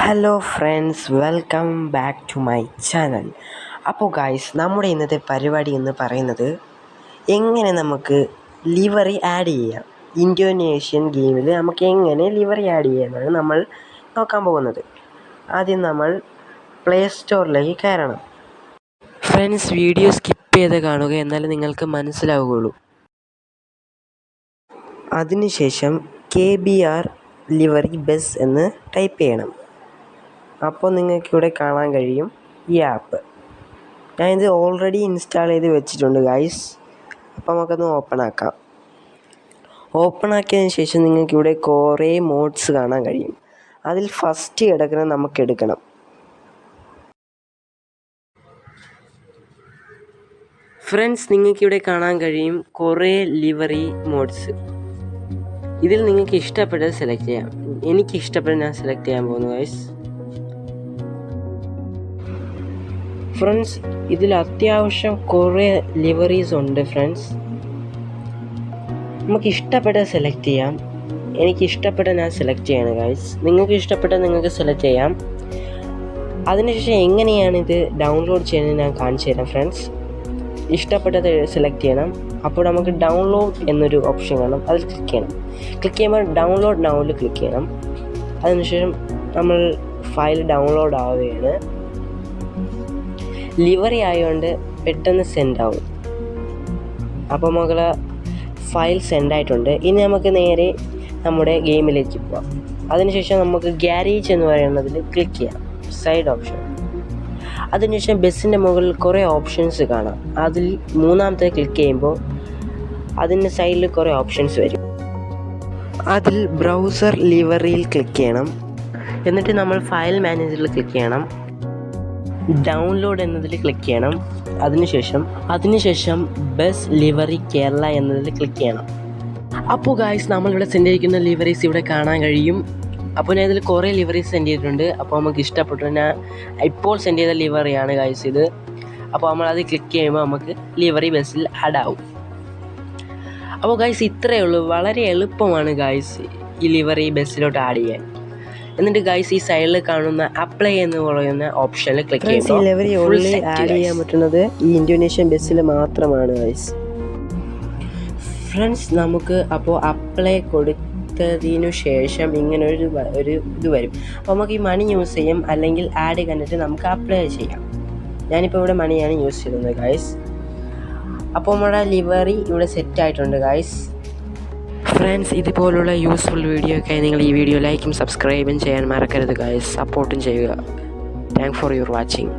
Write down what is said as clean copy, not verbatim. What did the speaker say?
Hello friends, welcome back to my channel. അപ്പോൾ guys, നമ്മുടെ ഇന്നത്തെ പരിപാടി എന്ന് പറയുന്നത് എങ്ങനെ നമുക്ക് ലിവറി ആഡ് ചെയ്യാം. ഇന്തോനേഷ്യൻ ഗെയിമിൽ നമുക്ക് എങ്ങനെ ലിവറി ആഡ് ചെയ്യാമെന്നാണ് നമ്മൾ നോക്കാൻ പോകുന്നത്. ആദ്യം നമ്മൾ പ്ലേ സ്റ്റോറിലേക്ക് കയറണം. ഫ്രണ്ട്സ്, വീഡിയോ സ്കിപ്പ് ചെയ്ത് കാണുക, എന്നാലും നിങ്ങൾക്ക് മനസ്സിലാവുകയുള്ളൂ. അതിനുശേഷം KBR ലിവറി ബസ് എന്ന് ടൈപ്പ് ചെയ്യണം. അപ്പോൾ നിങ്ങൾക്കിവിടെ കാണാൻ കഴിയും ഈ ആപ്പ്. ഞാനിത് ഓൾറെഡി ഇൻസ്റ്റാൾ ചെയ്ത് വെച്ചിട്ടുണ്ട് ഗൈസ്. അപ്പോൾ നമുക്കൊന്ന് ഓപ്പൺ ആക്കാം. ഓപ്പൺ ആക്കിയതിന് ശേഷം നിങ്ങൾക്കിവിടെ കുറേ മോഡ്സ് കാണാൻ കഴിയും. അതിൽ ഫസ്റ്റ് കിടക്കുന്നത് നമുക്ക് എടുക്കണം. ഫ്രണ്ട്സ്, നിങ്ങൾക്കിവിടെ കാണാൻ കഴിയും കുറേ ലിവറി മോഡ്സ്. ഇതിൽ നിങ്ങൾക്ക് ഇഷ്ടപ്പെട്ടത് സെലക്ട് ചെയ്യാം. എനിക്ക് ഇഷ്ടപ്പെട്ടത് ഞാൻ സെലക്ട് ചെയ്യാൻ പോകുന്നു ഗൈസ്. ഫ്രണ്ട്സ്, ഇതിൽ അത്യാവശ്യം കുറേ ലിവറീസ് ഉണ്ട് ഫ്രണ്ട്സ്. നമുക്ക് ഇഷ്ടപ്പെട്ടത് സെലക്ട് ചെയ്യാം. എനിക്ക് ഇഷ്ടപ്പെട്ട ഞാൻ സെലക്ട് ചെയ്യണം ഗൈസ്. നിങ്ങൾക്ക് ഇഷ്ടപ്പെട്ട നിങ്ങൾക്ക് സെലക്ട് ചെയ്യാം. അതിനുശേഷം എങ്ങനെയാണ് ഇത് ഡൗൺലോഡ് ചെയ്യുന്നത് ഞാൻ കാണിച്ചു തരാം ഫ്രണ്ട്സ്. ഇഷ്ടപ്പെട്ടത് സെലക്ട് ചെയ്യണം. അപ്പോൾ നമുക്ക് ഡൗൺലോഡ് എന്നൊരു ഓപ്ഷൻ കാണും, അതിൽ ക്ലിക്ക് ചെയ്യണം. ക്ലിക്ക് ചെയ്യുമ്പോൾ ഡൗൺലോഡ് നൗവിൽ ക്ലിക്ക് ചെയ്യണം. അതിനുശേഷം നമ്മൾ ഫയൽ ഡൗൺലോഡ് ആവുകയാണ്. ലിവറി ആയതുകൊണ്ട് പെട്ടെന്ന് സെൻഡ് ആവും. അപ്പോൾ മകളെ ഫയൽ സെൻഡ് ആയിട്ടുണ്ട്. ഇനി നമുക്ക് നേരെ നമ്മുടെ ഗെയിമിലേക്ക് പോവാം. അതിനുശേഷം നമുക്ക് ഗ്യാരേജ് എന്ന് പറയുന്നതിൽ ക്ലിക്ക് ചെയ്യാം, സൈഡ് ഓപ്ഷൻ. അതിനുശേഷം ബസ്സിൻ്റെ മുകളിൽ കുറേ ഓപ്ഷൻസ് കാണാം. അതിൽ മൂന്നാമത്തെ ക്ലിക്ക് ചെയ്യുമ്പോൾ അതിൻ്റെ സൈഡിൽ കുറേ ഓപ്ഷൻസ് വരും. അതിൽ ബ്രൗസർ ലിവറിയിൽ ക്ലിക്ക് ചെയ്യണം. എന്നിട്ട് നമ്മൾ ഫയൽ മാനേജറിൽ ക്ലിക്ക് ചെയ്യണം. ഡൗൺലോഡ് എന്നതിൽ ക്ലിക്ക് ചെയ്യണം. അതിനുശേഷം ബസ് ലിവറി കേരള എന്നതിൽ ക്ലിക്ക് ചെയ്യണം. അപ്പോൾ ഗായ്സ്, നമ്മളിവിടെ സെൻഡ് ചെയ്തിരിക്കുന്ന ലിവറീസ് ഇവിടെ കാണാൻ കഴിയും. അപ്പോൾ ഞാൻ ഇതിൽ കുറേ ലിവറീസ് സെൻഡ് ചെയ്തിട്ടുണ്ട്. അപ്പോൾ നമുക്ക് ഇഷ്ടപ്പെട്ടു. ഞാൻ ഇപ്പോൾ സെൻഡ് ചെയ്ത ലിവറിയാണ് ഗായ്സ് ഇത്. അപ്പോൾ നമ്മളത് ക്ലിക്ക് ചെയ്യുമ്പോൾ നമുക്ക് ലിവറി ബസ്സിൽ ആഡ് ആവും. അപ്പോൾ ഗായ്സ്, ഇത്രയേ ഉള്ളൂ. വളരെ എളുപ്പമാണ് ഗായ്സ് ഈ ലിവറി ബസ്സിലോട്ട് ആഡ് ചെയ്യാൻ. എന്നിട്ട് ഗൈസ്, ഈ സൈഡിൽ കാണുന്ന അപ്ലൈ എന്ന് പറയുന്ന ഓപ്ഷനിൽ ക്ലിക്ക് ചെയ്യുമ്പോൾ ലിവറി ഓൺലി ആഡ് ചെയ്യാൻ പറ്റുന്നത് ഈ ഇന്തോനേഷ്യൻ ബസ്സിൽ മാത്രമാണ് ഗൈസ്. ഫ്രണ്ട്സ്, നമുക്ക് അപ്പോൾ അപ്ലൈ കൊടുത്തതിനു ശേഷം ഇങ്ങനെ ഒരു ഇത് വരും. അപ്പോൾ നമുക്ക് ഈ മണി യൂസ് ചെയ്യാം, അല്ലെങ്കിൽ ആഡ് കണ്ടിട്ട് നമുക്ക് അപ്ലൈ ചെയ്യാം. ഞാനിപ്പോൾ ഇവിടെ മണിയാണ് യൂസ് ചെയ്യുന്നത് ഗൈസ്. അപ്പോൾ നമ്മുടെ ലിവറി ഇവിടെ സെറ്റ് ആയിട്ടുണ്ട് ഗൈസ്. ഫ്രണ്ട്സ്, ഇതുപോലുള്ള യൂസ്ഫുൾ വീഡിയോയ്ക്കായി നിങ്ങൾ ഈ വീഡിയോ ലൈക്കും സബ്സ്ക്രൈബും ചെയ്യാൻ മറക്കരുത് ഗൈസ്. സപ്പോർട്ടും ചെയ്യുക. Thank for your watching.